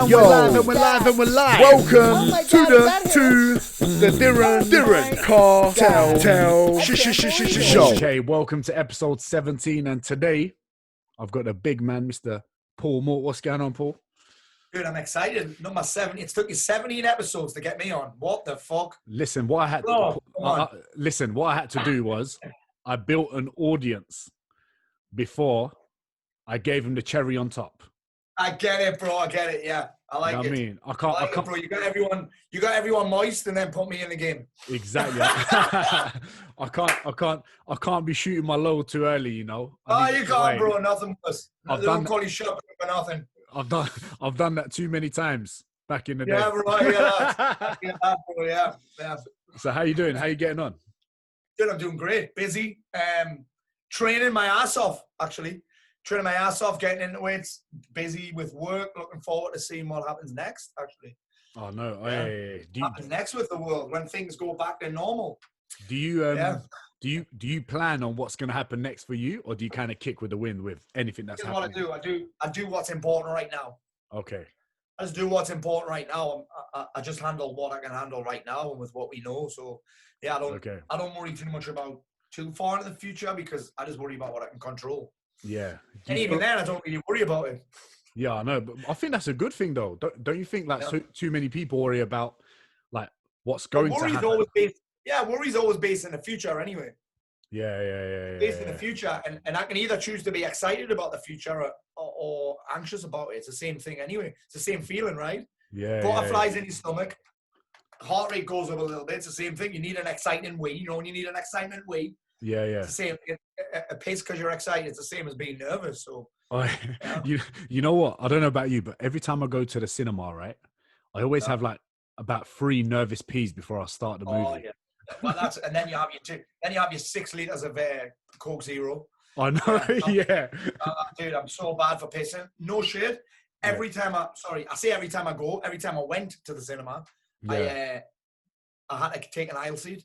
We're live and we're live. Welcome to the Diren Kartal show. Okay, welcome to episode 17, and today I've got a big man, Mr. Paul Mort. What's going on, Paul? Dude, I'm excited. Number 70. It took you 17 episodes to get me on. What the fuck? Listen, what I had to do was I built an audience before I gave him the cherry on top. I get it, bro. I get it. Yeah, I like it. I mean, I can't, bro. You got everyone moist, and then put me in the game. Exactly. I can't be shooting my load too early, you know. You can't, bro. Nothing worse. They don't call you shot for nothing. I've done that too many times back in the day. Yeah, right. Yeah, bro. Yeah. So how you doing? How you getting on? Dude, I'm doing great. Busy. Training my ass off, actually. Training my ass off, getting into it. Busy with work. Looking forward to seeing what happens next, actually. Oh, no. Yeah. What happens next with the world when things go back to normal? Do you plan on what's going to happen next for you, or do you kind of kick with the wind with anything that's happening? What I do what's important right now. Okay. I just do what's important right now. I just handle what I can handle right now and with what we know. So yeah, I don't worry too much about too far into the future because I just worry about what I can control. Yeah. And even then, I don't really worry about it. Yeah, I know, but I think that's a good thing, though. Don't you think too many people worry about like what's going to happen? Worry's always based in the future anyway. Yeah. Based in the future, and I can either choose to be excited about the future or anxious about it. It's the same thing anyway. It's the same feeling, right? Yeah. Butterflies in your stomach. Heart rate goes up a little bit. It's the same thing. You need an exciting wee. You know, when you need an excitement wee. Yeah. It's the same. A pace because you're excited. It's the same as being nervous. So, you know what? I don't know about you, but every time I go to the cinema, right, I always have like about 3 nervous peas before I start the movie. Oh yeah. Well, and then you have your 6 liters of Coke Zero. I know. Yeah. Dude, I'm so bad for pissing. No shit. Every time I went to the cinema, I had to take an aisle seat.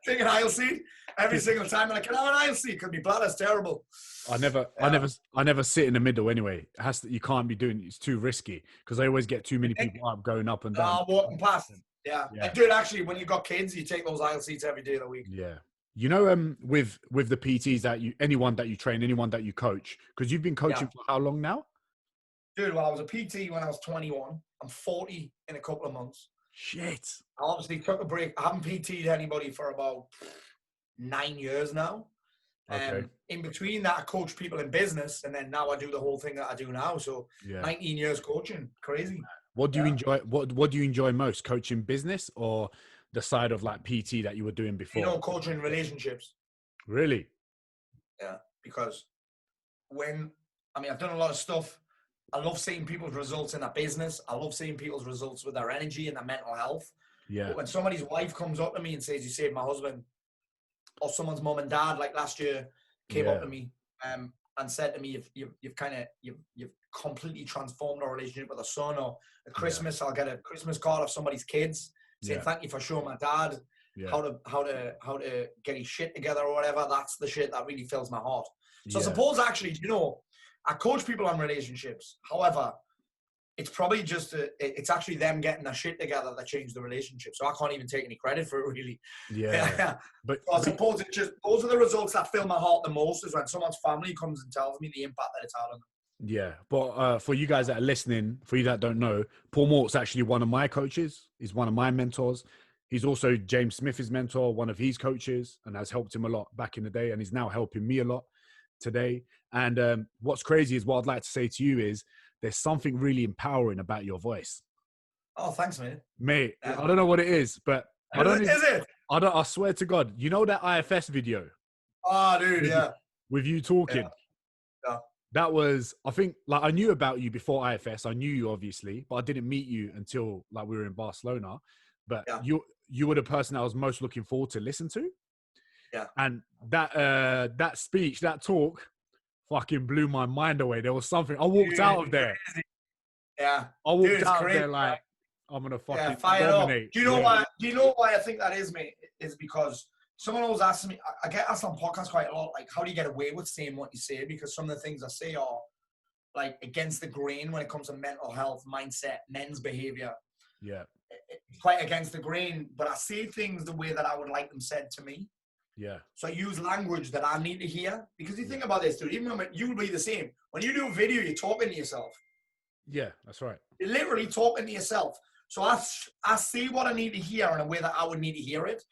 Take an aisle seat every single time, and I can have an aisle seat because my bladder's terrible. I never sit in the middle anyway. You can't be doing it. It's too risky because I always get too many people going up and down. Walking past. Yeah. And dude, actually, when you've got kids, you take those aisle seats every day of the week. Yeah. You know, with the PTs anyone that you train, anyone that you coach, because you've been coaching for how long now? Dude, well, I was a PT when I was 21. I'm 40 in a couple of months. Shit. I obviously took a break. I haven't PT'd anybody for about 9 years now. Okay. In between that, I coach people in business, and then now I do the whole thing that I do now. So 19 years coaching. Crazy. What do you enjoy? What do you enjoy most? Coaching business or the side of like PT that you were doing before? You know, coaching relationships. Really? Yeah, because I've done a lot of stuff. I love seeing people's results in their business. I love seeing people's results with their energy and their mental health. Yeah. But when somebody's wife comes up to me and says, "You saved my husband," or someone's mom and dad, like last year, came up to me and said to me, "You've completely transformed our relationship with a son." Or at Christmas, I'll get a Christmas card of somebody's kids saying, "Thank you for showing my dad how to get his shit together," or whatever. That's the shit that really fills my heart. So I suppose actually, I coach people on relationships. However, it's probably it's actually them getting their shit together that changed the relationship. So I can't even take any credit for it, really. Yeah. But so I suppose those are the results that fill my heart the most, is when someone's family comes and tells me the impact that it's had on them. Yeah. But for you guys that are listening, for you that don't know, Paul Mort's actually one of my coaches. He's one of my mentors. He's also James Smith's mentor, one of his coaches, and has helped him a lot back in the day. And he's now helping me a lot today. And what's crazy is what I'd like to say to you is there's something really empowering about your voice. Oh, thanks, man. Mate, I don't know what it is, but I swear to God, you know that IFS video? Oh, dude, With you talking. Yeah. That was, I think, like I knew about you before IFS. I knew you obviously, but I didn't meet you until like we were in Barcelona. But you were the person I was most looking forward to listen to. Yeah. And that speech, that talk, fucking blew my mind away. There was something. I walked out of there. Yeah. I walked out of there like, I'm gonna fucking dominate. Do you know why? Do you know why I think that is, mate? Is because someone always asks me. I get asked on podcasts quite a lot, like, how do you get away with saying what you say? Because some of the things I say are like against the grain when it comes to mental health, mindset, men's behavior. Yeah. It's quite against the grain, but I say things the way that I would like them said to me. Yeah. So I use language that I need to hear, because you think about this, dude, even when you will be the same. When you do a video, you're talking to yourself. Yeah, that's right. You're literally talking to yourself. So I say what I need to hear in a way that I would need to hear it.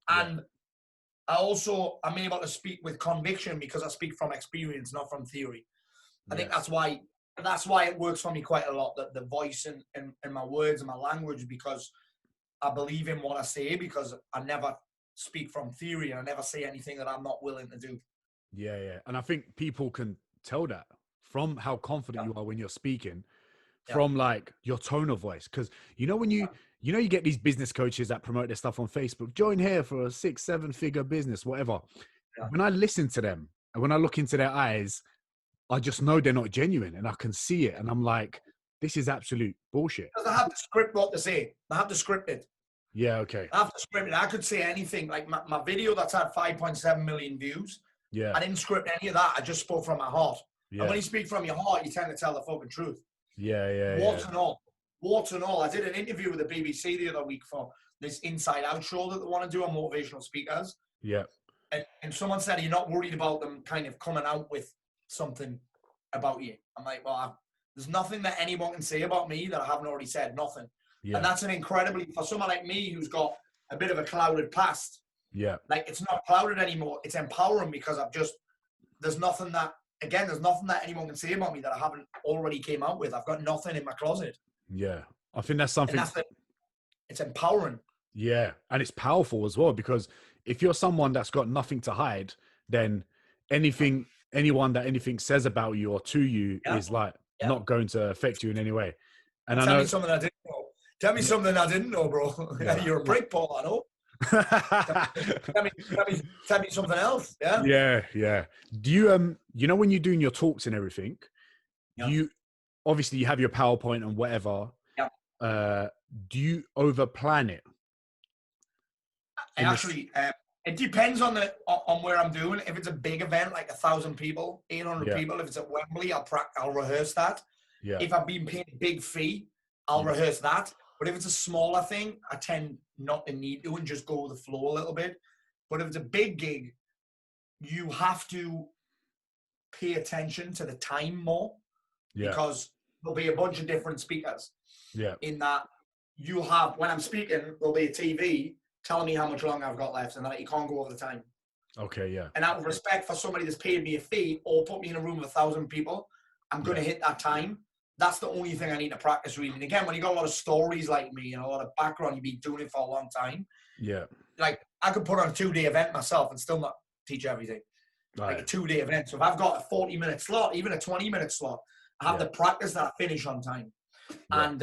And I'm able to speak with conviction because I speak from experience, not from theory. I think that's why it works for me quite a lot, the voice and my words and my language, because I believe in what I say, because I never speak from theory and I never say anything that I'm not willing to do. Yeah, yeah. And I think people can tell that from how confident you are when you're speaking, from like your tone of voice. Because when you get these business coaches that promote their stuff on Facebook, join here for a 6-7 figure business, whatever. Yeah. When I listen to them and when I look into their eyes, I just know they're not genuine, and I can see it. And I'm like, this is absolute bullshit. Because I have to script what to say. I have to script it. Yeah, okay. I have to script it. I could say anything. Like my video that's had 5.7 million views. Yeah. I didn't script any of that. I just spoke from my heart. Yeah. And when you speak from your heart, you tend to tell the fucking truth. Yeah, yeah. Warts and all. Warts and all. I did an interview with the BBC the other week for this Inside Out show that they want to do on motivational speakers. Yeah. And someone said, you're not worried about them kind of coming out with something about you. I'm like, well, there's nothing that anyone can say about me that I haven't already said. Nothing. Yeah. And that's for someone like me who's got a bit of a clouded past. Yeah. Like, it's not clouded anymore. It's empowering, because there's nothing that anyone can say about me that I haven't already came out with. I've got nothing in my closet. Yeah. I think that's something. It's empowering. Yeah. And it's powerful as well, because if you're someone that's got nothing to hide, then anything says about you or to you is like not going to affect you in any way. And Tell me something I didn't know. Tell me something I didn't know, bro. Yeah. You're a prick, Paul, I know. tell me something else. Yeah. Yeah, yeah. Do you, when you're doing your talks and everything, you obviously you have your PowerPoint and whatever. Yeah. Do you over plan it? It depends on where I'm doing. If it's a big event, like 1,000 people, 800 people, if it's at Wembley, I'll rehearse that. Yeah. If I've been paid a big fee, I'll rehearse that. But if it's a smaller thing, I tend not to need to and just go with the flow a little bit. But if it's a big gig, you have to pay attention to the time more, because there'll be a bunch of different speakers. Yeah. In that when I'm speaking, there'll be a TV telling me how much longer I've got left, and that you can't go over the time. Okay, yeah. And out of respect for somebody that's paid me a fee or put me in a room with 1,000 people, I'm going to hit that time. That's the only thing I need to practice, really. And again, when you got a lot of stories like me and a lot of background, you've been doing it for a long time. Yeah. Like, I could put on a 2-day event myself and still not teach everything. Right. Like a 2-day event. So if I've got a 40-minute slot, even a 20-minute slot, I have to practice that I finish on time. Yeah. And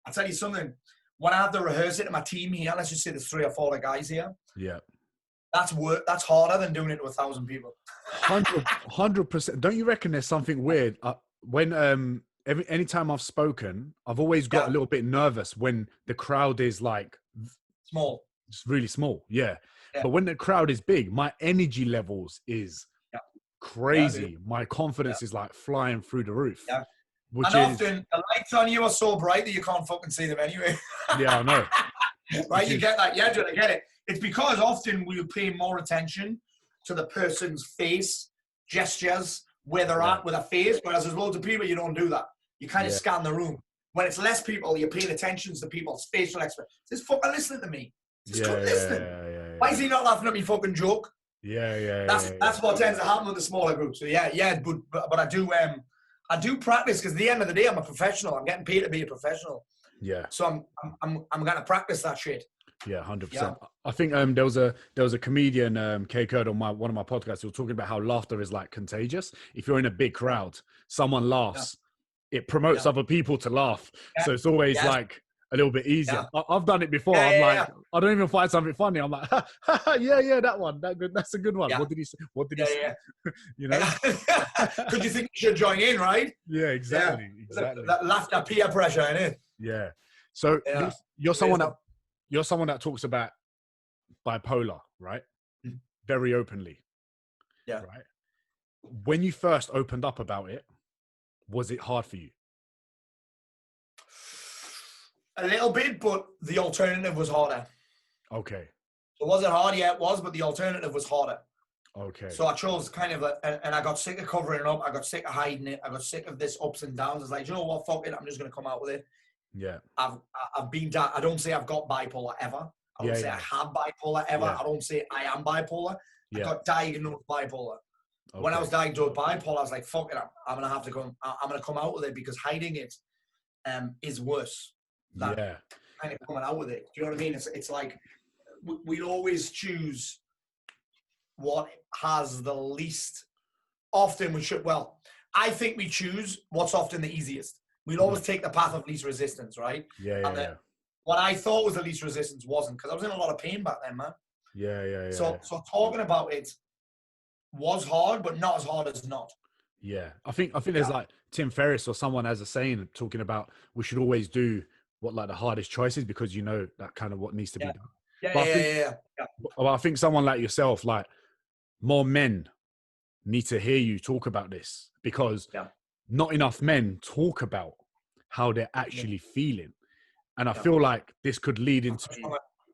I'll tell you something. When I have to rehearse it to my team here, let's just say there's 3 or 4 other guys here. Yeah. That's harder than doing it to 1,000 people. 100%. Don't you reckon there's something weird? When anytime I've spoken, I've always got a little bit nervous when the crowd is like small. It's really small. Yeah. But when the crowd is big, my energy levels is crazy. My confidence is like flying through the roof. Yeah. Often the lights on you are so bright that you can't fucking see them anyway. Yeah, I know. Right? You get that. Yeah, I get it. It's because often we pay more attention to the person's face, gestures, where they're at with a face, whereas there's loads of people, you don't do that. You kind of scan the room. When it's less people, you're paying attention to people's facial expression. Just fucking listening to me. Just listening. Why is he not laughing at me fucking joke? That's what tends to happen with the smaller group. So but I do practice, because at the end of the day, I'm a professional. I'm getting paid to be a professional. Yeah. So I'm gonna practice that shit. Yeah, 100%. Yeah. I think there was a comedian, Kay Kurd, on one of my podcasts, who was talking about how laughter is like contagious. If you're in a big crowd, someone laughs, it promotes other people to laugh. Yeah. So it's always like a little bit easier. Yeah. I've done it before. I'm like, I don't even find something funny. I'm like, that one, that's a good one. Yeah. What did he say? You know? Because you think you should join in, right? Yeah, exactly. Exactly. That laughter, peer pressure, innit? Yeah. So you're someone that talks about bipolar, right? Mm-hmm. Very openly. Yeah. Right. When you first opened up about it, was it hard for you? A little bit, but the alternative was harder. Okay. So was it hard? Yeah, it was, but the alternative was harder. Okay. So I chose kind of, and I got sick of covering it up. I got sick of hiding it. I got sick of this ups and downs. It's like, you know what, fuck it. I'm just going to come out with it. Yeah. I've been down. I don't say I've got bipolar ever. I don't say I have bipolar ever. I don't say I am bipolar. I got diagnosed bipolar. Okay. When I was diagnosed bipolar, I was like, fuck it. I'm going to have to come. I'm going to come out with it because hiding it is worse than kind of coming out with it. Do you know what I mean? It's like we'd always choose what has the least. Often we should. Well, I think we choose what's often the easiest. We'll always take the path of least resistance, right? What I thought was the least resistance wasn't, because I was in a lot of pain back then, man. Yeah. So talking about it was hard, but not as hard as not. Yeah. I think there's like Tim Ferriss or someone has a saying talking about we should always do what like the hardest choices, because you know that kind of what needs to be done. But I think someone like yourself, like more men need to hear you talk about this, because not enough men talk about how they're actually feeling. And I feel like this could lead into.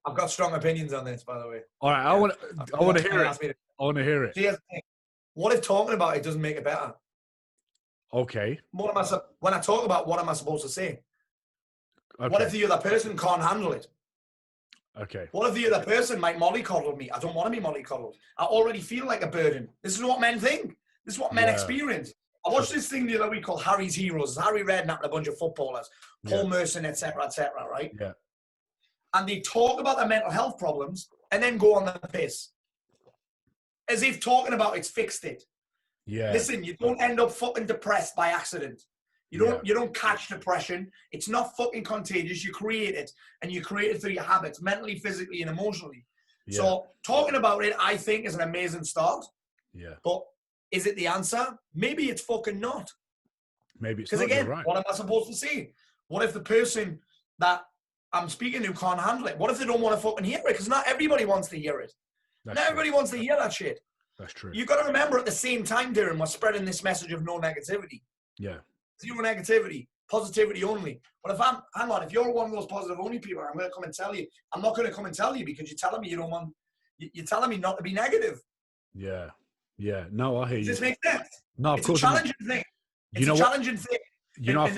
I've got strong opinions on this, by the way. All right, I want to hear it. I want to hear it. See, what if talking about it doesn't make it better? Okay. When I talk about what am I supposed to say? Okay. What if the other person can't handle it? Okay. What if the other person might mollycoddle me? I don't want to be mollycoddled. I already feel like a burden. This is what men think. This is what men experience. I watched this thing the other week called Harry's Heroes. Harry Redknapp and a bunch of footballers, Paul Merson, etc., right? Yeah. And they talk about their mental health problems and then go on the piss. As if talking about it's fixed it. Yeah. Listen, you don't end up fucking depressed by accident. You don't catch depression. It's not fucking contagious. You create it. And you create it through your habits, mentally, physically, and emotionally. Yeah. So talking about it, I think, is an amazing start. Yeah. But is it the answer? Maybe it's fucking not. Maybe it's not. Because again, right. What am I supposed to say? What if the person that I'm speaking to can't handle it? What if they don't want to fucking hear it? Because not everybody wants to hear it. Not everybody wants to hear that shit. That's true. You've got to remember at the same time, Diren, we're spreading this message of no negativity. Yeah. Zero negativity, positivity only. But if you're one of those positive only people, I'm going to come and tell you. I'm not going to come and tell you because you're telling me you don't want. You're telling me not to be negative. Yeah. Yeah. No, I hear you. Does this make sense? No, of course. It's a challenging thing. It's a challenging thing. You know.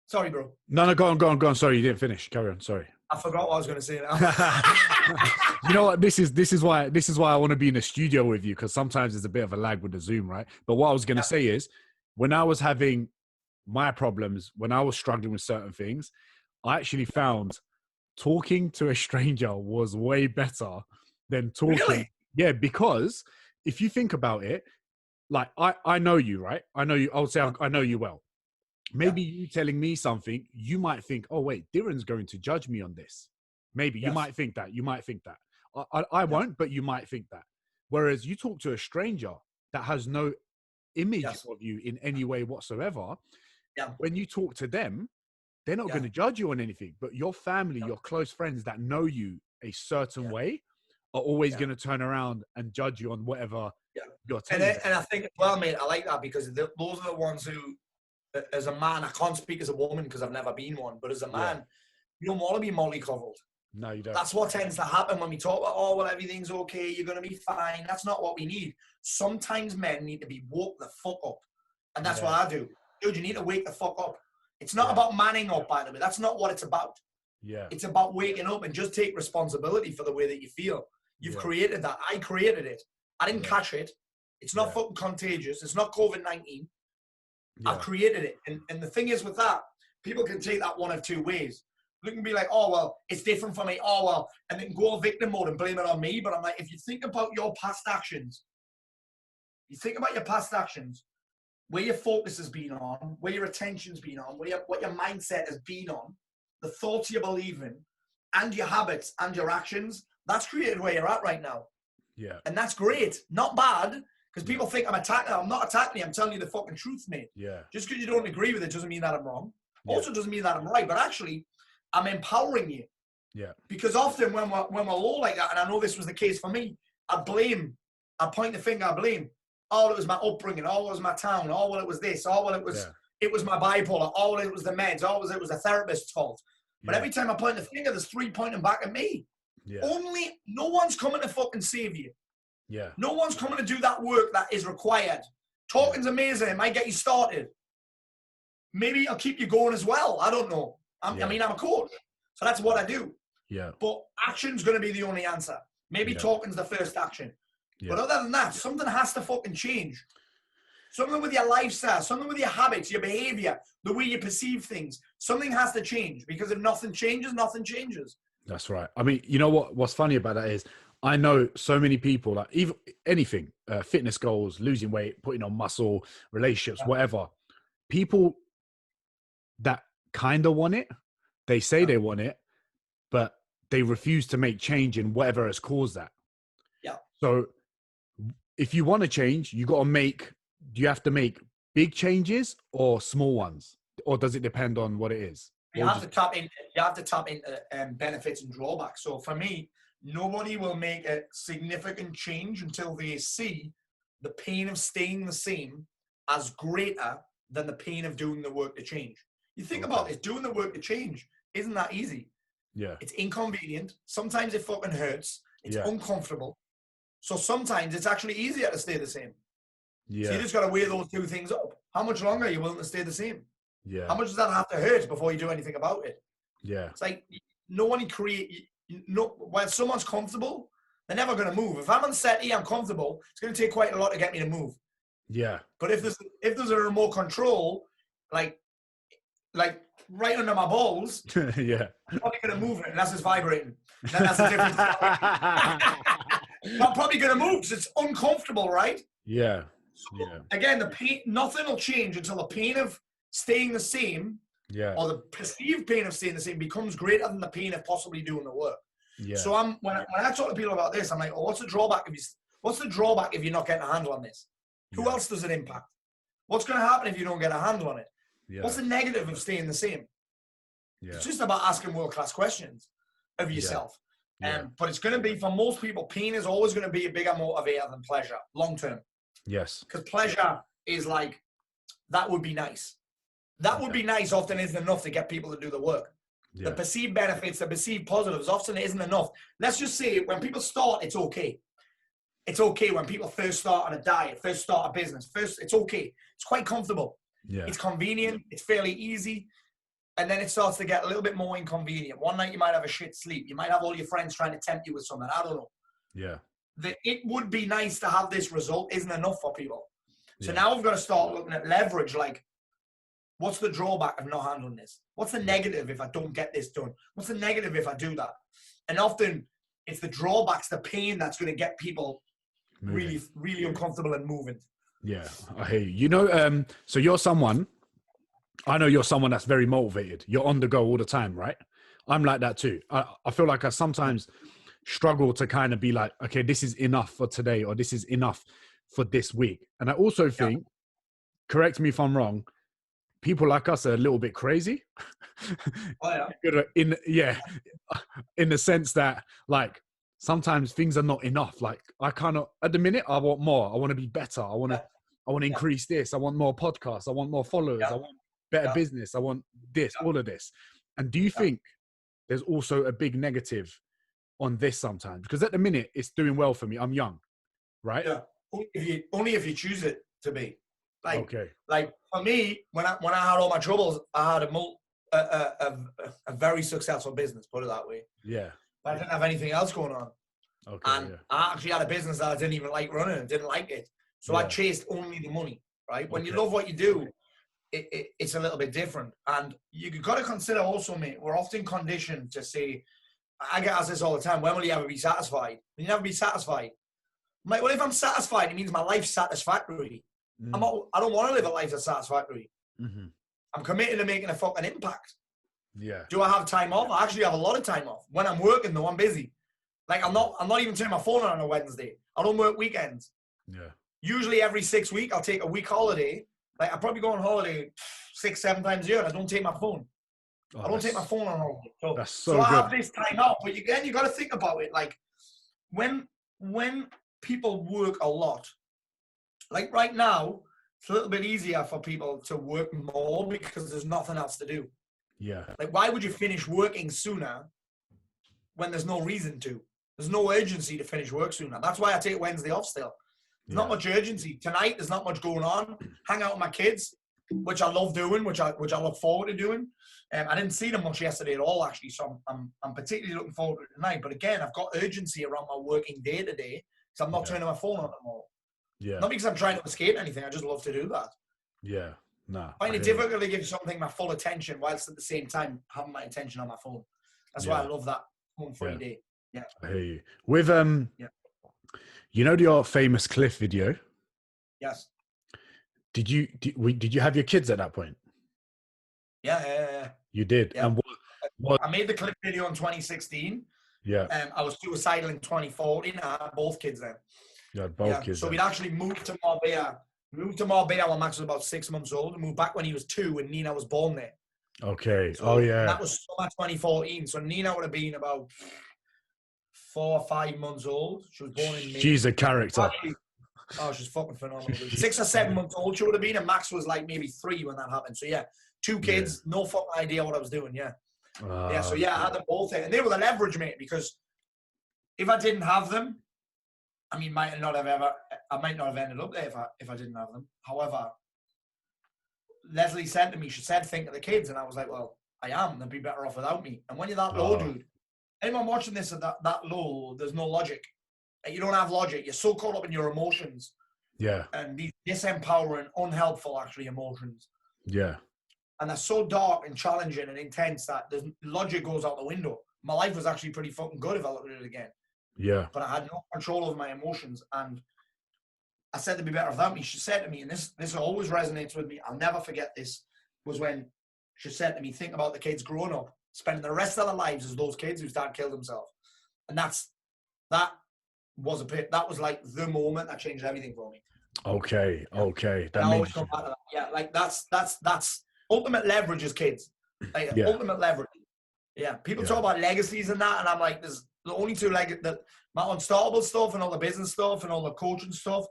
Sorry, bro. No, go on. Sorry, you didn't finish. Carry on. Sorry. I forgot what I was going to say now. You know what? This is why I want to be in the studio with you, because sometimes there's a bit of a lag with the Zoom, right? But what I was going to say is, when I was having my problems, when I was struggling with certain things, I actually found talking to a stranger was way better than talking. Really? Yeah, because if you think about it, like I know you, right? I know you. I would say I know you well. Maybe you telling me something, you might think, oh, wait, Diren's going to judge me on this. Maybe you might think that. You might think that. I won't, but you might think that. Whereas you talk to a stranger that has no image of you in any way whatsoever. Yeah. When you talk to them, they're not going to judge you on anything. But your family, your close friends that know you a certain way are always going to turn around and judge you on whatever you're telling them. And I think, well, mate, I like that because those are the ones who, as a man, I can't speak as a woman because I've never been one, but as a man, you don't want to be mollycoddled. No, you don't. That's what tends to happen when we talk about, oh, well, everything's okay, you're going to be fine. That's not what we need. Sometimes men need to be woke the fuck up. And that's what I do. Dude, you need to wake the fuck up. It's not about manning up, by the way. That's not what it's about. Yeah. It's about waking up and just take responsibility for the way that you feel. You've created that. I created it. I didn't catch it. It's not fucking contagious. It's not COVID-19. I've created it. And the thing is with that, people can take that one of two ways. They can be like, oh, well, it's different for me. Oh, well, and they can go victim mode and blame it on me. But I'm like, if you think about your past actions, where your focus has been on, where your attention's been on, what your mindset has been on, the thoughts you believe in, and your habits and your actions, that's created where you're at right now. Yeah. And that's great. Not bad. Because people think I'm attacking. I'm not attacking you. I'm telling you the fucking truth, mate. Yeah. Just because you don't agree with it doesn't mean that I'm wrong. Also doesn't mean that I'm right. But actually, I'm empowering you. Yeah. Because often when we're low like that, and I know this was the case for me, I point the finger, I blame. oh, it was my upbringing, oh, it was my town, oh, well, it was this, oh, well, it was my bipolar, oh, well, it was the meds, oh, it was a therapist's fault. But every time I point the finger, there's 3 pointing back at me. No one's coming to fucking save you. No one's coming to do that work that is required. Talking's amazing. It might get you started. Maybe I'll keep you going as well. I don't know. I mean, I'm a coach. So that's what I do. But action's going to be the only answer. Maybe talking's the first action. But other than that, something has to fucking change. Something with your lifestyle, something with your habits, your behavior, the way you perceive things. Something has to change, because if nothing changes, nothing changes. That's right. I mean, you know what's funny about that is I know so many people, like even anything, fitness goals, losing weight, putting on muscle, relationships, whatever. People that kind of want it, they say they want it, but they refuse to make change in whatever has caused that. So if you want to change, you have to make big changes or small ones, or does it depend on what it is? You have to tap into benefits and drawbacks. So for me, nobody will make a significant change until they see the pain of staying the same as greater than the pain of doing the work to change. You think about this, doing the work to change isn't that easy. It's inconvenient. Sometimes it fucking hurts. It's uncomfortable. So sometimes it's actually easier to stay the same. So you just got to weigh those two things up. How much longer are you willing to stay the same? How much does that have to hurt before you do anything about it? It's like when someone's comfortable, they're never going to move. If I'm on settee, I'm comfortable. It's going to take quite a lot to get me to move. But if there's a remote control, like right under my balls, I'm probably going to move it unless it's vibrating. Then that's a different I'm probably going to move because it's uncomfortable, right? So, again, the pain, nothing will change until the pain of staying the same, or the perceived pain of staying the same, becomes greater than the pain of possibly doing the work. So when I talk to people about this, I'm like, oh, what's the drawback if you're not getting a handle on this? Who else does it impact? What's going to happen if you don't get a handle on it? What's the negative of staying the same? It's just about asking world-class questions of yourself. But it's going to be, for most people, pain is always going to be a bigger motivator than pleasure, long-term. Because pleasure is like, that would be nice. That would be nice often isn't enough to get people to do the work. The perceived benefits, the perceived positives often isn't enough. Let's just say when people start, it's okay. It's okay when people first start on a diet, first start a business. It's okay. It's quite comfortable. It's convenient. It's fairly easy. And then it starts to get a little bit more inconvenient. One night you might have a shit sleep. You might have all your friends trying to tempt you with something. I don't know. It would be nice to have this result isn't enough for people. So now we've got to start looking at leverage. Like, what's the drawback of not handling this? What's the negative if I don't get this done? What's the negative if I do that? And often it's the drawbacks, the pain that's going to get people really, really uncomfortable and moving. I hear you. You know, so I know you're someone that's very motivated. You're on the go all the time, right? I'm like that too. I feel like I sometimes struggle to kind of be like, okay, this is enough for today, or this is enough for this week. And I also think, correct me if I'm wrong, people like us are a little bit crazy. In the sense that, like, sometimes things are not enough. Like, I kind of, at the minute, I want more. I want to be better. I want to increase this. I want more podcasts. I want more followers. I want better business. I want this, all of this. And do you think there's also a big negative on this sometimes? Because at the minute, it's doing well for me. I'm young, right? Only if you choose it to be. Like for me, when I had all my troubles, I had a very successful business, put it that way. But I didn't have anything else going on. I actually had a business that I didn't even like running and didn't like it. So I chased only the money, right? When you love what you do, it's a little bit different. And you've got to consider also, mate, we're often conditioned to say, I get asked this all the time, when will you ever be satisfied? Will you never be satisfied? I'm like, well, if I'm satisfied, it means my life's satisfactory. I don't want to live a life that's satisfactory. I'm committed to making a fucking impact. Do I have time off? I actually have a lot of time off. When I'm working, though, I'm busy. Like, I'm not even turning my phone on a Wednesday. I don't work weekends. Usually every 6 weeks, I'll take a week holiday. Like, I probably go on holiday 6-7 times a year, and I don't take my phone. I don't take my phone on holiday. So I have this time out. But again, you got to think about it. Like, when people work a lot, like right now, it's a little bit easier for people to work more because there's nothing else to do. Yeah. Like, why would you finish working sooner when there's no reason to? There's no urgency to finish work sooner. That's why I take Wednesday off still. There's not much urgency. Tonight, there's not much going on. Hang out with my kids, which I love doing, which I look forward to doing. I didn't see them much yesterday at all, actually, so I'm particularly looking forward to it tonight. But again, I've got urgency around my working day today, because I'm not turning my phone on anymore. Yeah. Not because I'm trying to escape anything. I just love to do that. Yeah. Nah. I find it difficult to give something my full attention whilst at the same time having my attention on my phone. That's why I love that phone-free day. Yeah. I hear you. With you know your famous Cliff video? Yes. Did you have your kids at that point? Yeah. You did. Yeah. And what? I made the Cliff video in 2016. Yeah. I was suicidal in 2014. I had both kids then. You had both kids. So then. we'd actually moved to Marbella. We moved to Marbella when Max was about 6 months old. We moved back when he was 2 and Nina was born there. Okay. So yeah. That was summer 2014. So Nina would have been about 4 or 5 months old. She was born in May. She's a character. Oh, she's fucking phenomenal. 6 or 7 months old she would have been, and Max was like maybe 3 when that happened. So yeah, 2 kids, no fucking idea what I was doing. Yeah. So yeah, I had them both there. And they were the leverage, mate, because if I didn't have them, I mean, I might not have ended up there if I didn't have them. However, Leslie said to me, she said, think of the kids. And I was like, well, I am. They'd be better off without me. And when you're that low, dude, anyone watching this at that low, there's no logic. You don't have logic. You're so caught up in your emotions. Yeah. And these disempowering, unhelpful, actually, emotions. Yeah. And they're so dark and challenging and intense that the logic goes out the window. My life was actually pretty fucking good if I looked at it again. Yeah. But I had no control over my emotions. And I said to be better without me. She said to me, and this always resonates with me, I'll never forget this, was when she said to me, think about the kids growing up, spending the rest of their lives as those kids who start killing themselves. And that was like the moment that changed everything for me. Okay. That I always come back to that. Yeah, like that's ultimate leverage as kids. Like ultimate leverage. Yeah. People talk about legacies and that, and I'm like, there's the only two my unstartable stuff and all the business stuff and all the coaching stuff.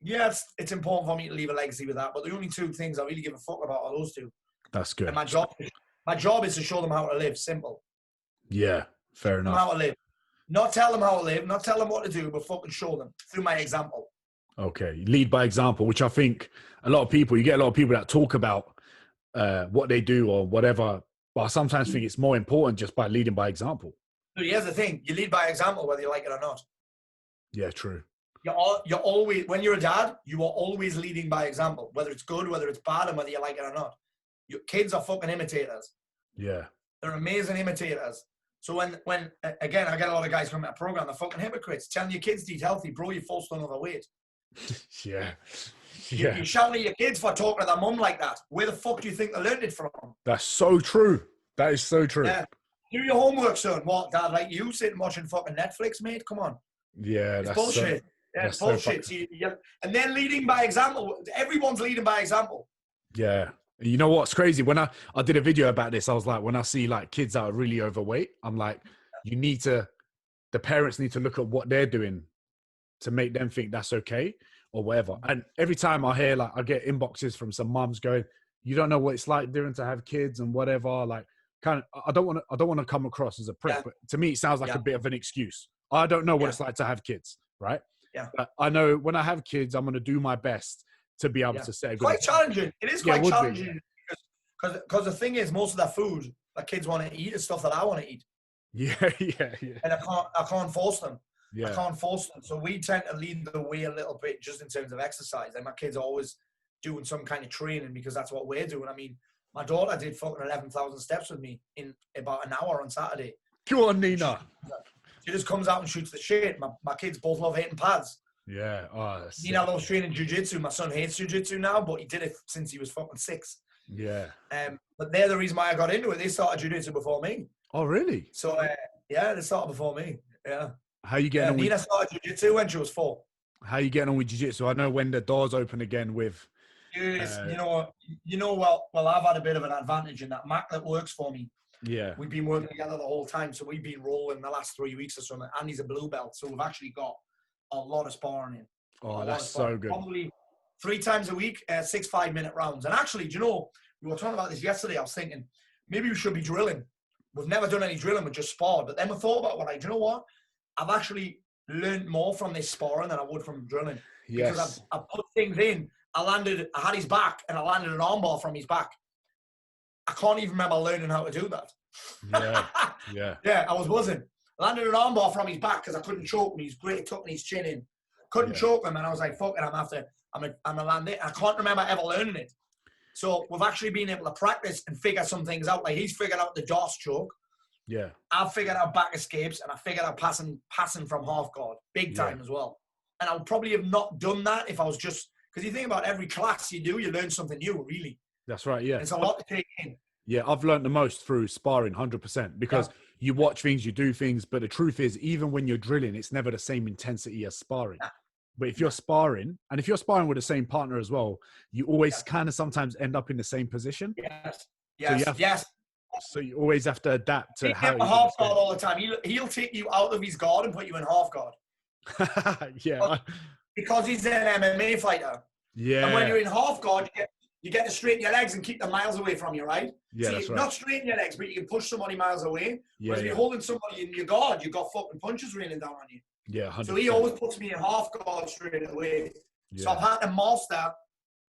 Yeah, it's important for me to leave a legacy with that. But the only 2 things I really give a fuck about are those 2. That's good. And my job is to show them how to live. Simple. Yeah, fair enough. How to live. Not tell them how to live, not tell them what to do, but fucking show them through my example. Okay, lead by example, which I think you get a lot of people that talk about what they do or whatever, but I sometimes think it's more important just by leading by example. So here's the thing, you lead by example whether you like it or not. Yeah, true. You're always, when you're a dad, you are always leading by example, whether it's good, whether it's bad, and whether you like it or not. Your kids are fucking imitators. Yeah. They're amazing imitators. So when again, I get a lot of guys coming to a program, they're fucking hypocrites, telling your kids to eat healthy, bro, you're 4 stone overweight. Yeah. You're shouting at your kids for talking to their mum like that. Where the fuck do you think they learned it from? That's so true. That is so true. Yeah. Do your homework, son. What, dad, like you sitting watching fucking Netflix, mate? Come on. Yeah, it's bullshit. It's bullshit. And then leading by example. Everyone's leading by example. Yeah. You know what's crazy? When I did a video about this, I was like, when I see like kids that are really overweight, I'm like, the parents need to look at what they're doing to make them think that's okay or whatever. And every time I hear, like, I get inboxes from some mums going, you don't know what it's like, Diren, to have kids and whatever. Like, kind of, I don't want to come across as a prick, but to me, it sounds like a bit of an excuse. I don't know what it's like to have kids, right? Yeah. But I know when I have kids, I'm going to do my best to be able to say. It's quite challenging. It is quite challenging because the thing is, most of the food that kids want to eat is stuff that I want to eat. Yeah. And I can't force them. Yeah. I can't force them. So we tend to lead the way a little bit just in terms of exercise. And my kids are always doing some kind of training because that's what we're doing. I mean, my daughter did fucking 11,000 steps with me in about an hour on Saturday. Go on, Nina. She just comes out and shoots the shit. My kids both love hitting pads. Yeah. Oh, Nina loves training jiu-jitsu. My son hates jiu-jitsu now, but he did it since he was fucking 6. Yeah. But they're the reason why I got into it. They started jiu-jitsu before me. Oh, really? So, they started before me. Yeah. How you getting on Nina started jiu-jitsu when she was 4. How you getting on with jiu-jitsu? I know when the doors open again with... Well, I've had a bit of an advantage in that. Mac that works for me. Yeah. We've been working together the whole time. So we've been rolling the last 3 weeks or something. And he's a blue belt. So we've actually got a lot of sparring in. Oh, that's so good. 3 times a week, 6 5-minute rounds. And actually, do you know, we were talking about this yesterday. I was thinking, maybe we should be drilling. We've never done any drilling, we just sparred. But then we thought about, do you know what? I've actually learned more from this sparring than I would from drilling. Yes. Because I've put things in. I had his back, and I landed an armbar from his back. I can't even remember learning how to do that. Yeah. Yeah, I was buzzing. I landed an armbar from his back because I couldn't choke him. He's great, tucking his chin in. Couldn't choke him, and I was like, fuck it, I'm gonna land it. I can't remember ever learning it. So we've actually been able to practice and figure some things out. Like, he's figured out the DOS choke. Yeah. I've figured out back escapes, and I figured out passing from half guard, big time as well. And I would probably have not done that if I was just, because you think about every class you do, you learn something new, really. That's right, yeah. It's a lot to take in. Yeah, I've learned the most through sparring, 100%, because you watch things, you do things, but the truth is, even when you're drilling, it's never the same intensity as sparring. But if you're sparring, and if you're sparring with the same partner as well, you always kind of sometimes end up in the same position. Yes. So you always have to adapt to how you half guard all the time. He'll take you out of his guard and put you in half guard. Yeah. Because he's an MMA fighter. Yeah. And when you're in half guard, you get to straighten your legs and keep them miles away from you, right? Yeah, so that's you're not straighten your legs, but you can push somebody miles away. Yeah, Whereas if you're holding somebody in your guard, you've got fucking punches raining down on you. Yeah, 100%. So he always puts me in half guard straight away. Yeah. So I've had to master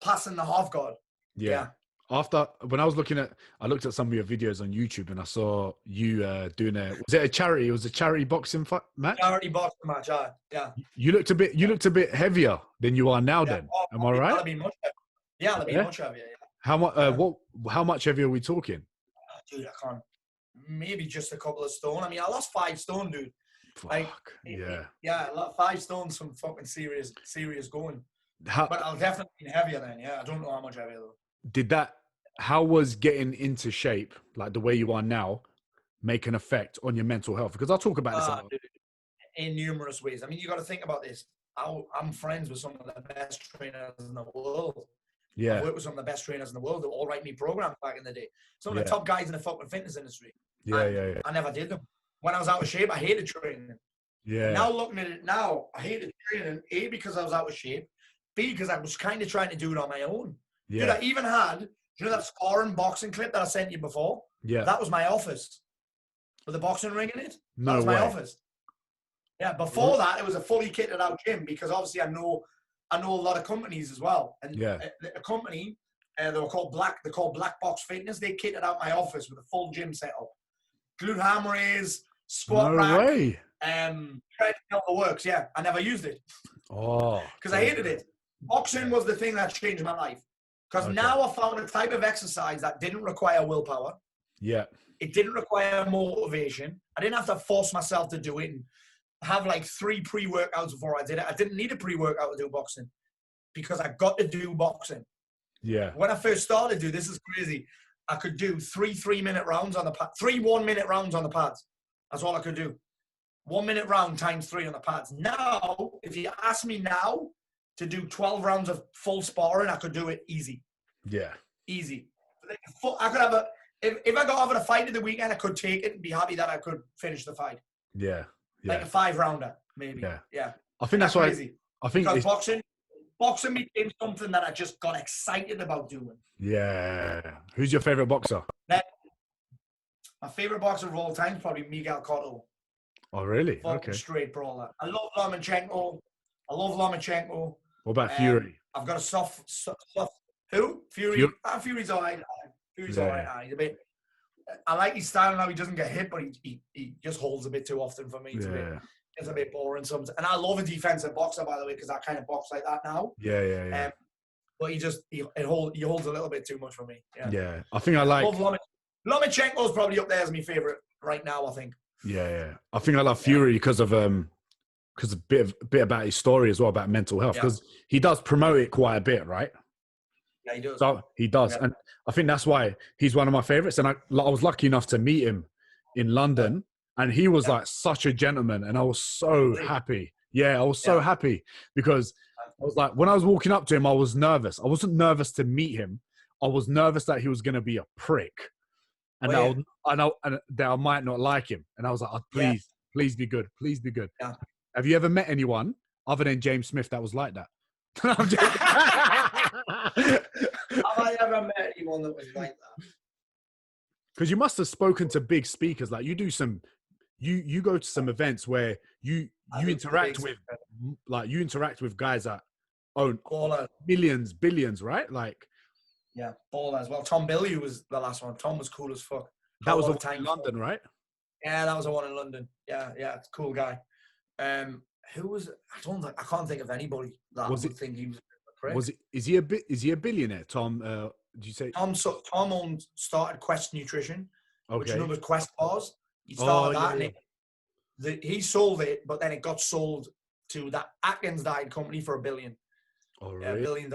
passing the half guard. Yeah. When I looked at some of your videos on YouTube, and I saw you doing was it a charity? It was a charity boxing match? Charity boxing match, yeah. You looked a bit heavier than you are now then. Am I right? I'll be much heavier, How much heavier are we talking? Dude, I can't. Maybe just a couple of stone. I mean, I lost 5 stone, dude. Fuck, I lost 5 stones from fucking serious going. But I'll definitely be heavier then. Yeah, I don't know how much heavier though. How was getting into shape, like the way you are now, make an effect on your mental health? Because I'll talk about this a lot. In numerous ways. I mean, you got to think about this. I'm friends with some of the best trainers in the world. Yeah. I've worked with some of the best trainers in the world that all write me programs back in the day. Some of the top guys in the fucking fitness industry. Yeah. I never did them. When I was out of shape, I hated training. Yeah. Now looking at it now, I hated training. A, because I was out of shape. B, because I was kind of trying to do it on my own. Yeah. Dude, I even had, you know that sparring boxing clip that I sent you before? Yeah. That was my office. With the boxing ring in it? No That was way. my office. Yeah, before that, it was a fully kitted out gym because obviously I know a lot of companies as well. And a company, they're called Black Box Fitness. They kitted out my office with a full gym setup. Glute ham raise, squat rack, treadmill, the works. Yeah, I never used it. Oh. Because I hated it. Boxing was the thing that changed my life. Because now I found a type of exercise that didn't require willpower. Yeah. It didn't require motivation. I didn't have to force myself to do it and have like 3 pre-workouts before I did it. I didn't need a pre-workout to do boxing because I got to do boxing. Yeah. When I first started, dude, this is crazy. I could do 3 3-minute rounds on the pad, 3 1-minute rounds on the pads. That's all I could do. 1 minute round times 3 on the pads. Now, if you ask me now to do 12 rounds of full sparring, I could do it easy. Yeah. Easy. I could have if I got over a fight at the weekend, I could take it and be happy that I could finish the fight. Yeah. Like a 5-rounder, maybe. Yeah. I think that's why. Crazy. I think because boxing became something that I just got excited about doing. Yeah. Who's your favorite boxer? My favorite boxer of all time is probably Miguel Cotto. Oh, really? Okay. Straight brawler. I love Lomachenko. What about Fury? I've got a soft. Who? Fury. Fury's all right. Fury's all right. He's a bit. I like his style now. He doesn't get hit, but he just holds a bit too often for me. It's a bit boring sometimes. And I love a defensive boxer, by the way, because I kind of box like that now. Yeah. But he holds a little bit too much for me. Yeah. I think I like. Lomachenko's probably up there as my favorite right now, I think. Yeah. I think I love Fury because of a bit about his story as well, about mental health, because he does promote it quite a bit, right? Yeah, he does. So he does, and I think that's why he's one of my favorites. And I was lucky enough to meet him in London, and he was like such a gentleman, and I was so happy. Yeah, I was so happy because I was like, when I was walking up to him, I was nervous. I wasn't nervous to meet him. I was nervous that he was going to be a prick, and that I might not like him. And I was like, oh, please be good. Please be good. Yeah. Have you ever met anyone other than James Smith that was like that? I'm joking. Have I ever met anyone that was like that? Because you must have spoken to big speakers. Like you do some, you go to some events where you interact with, like you interact with guys that own millions, billions, right? Like, yeah, baller as well. Tom Billy was the last one. Tom was cool as fuck. That was the one in London, right? Yeah, that was the one in London. Yeah, it's a cool guy. Who was? I can't think of anybody that would think he was a prick. Is he a billionaire? Tom? Did you say Tom started Quest Nutrition, which you know was Quest bars. He started and he sold it, but then it got sold to that Atkins diet company for $1 billion. Oh, really? $1 billion.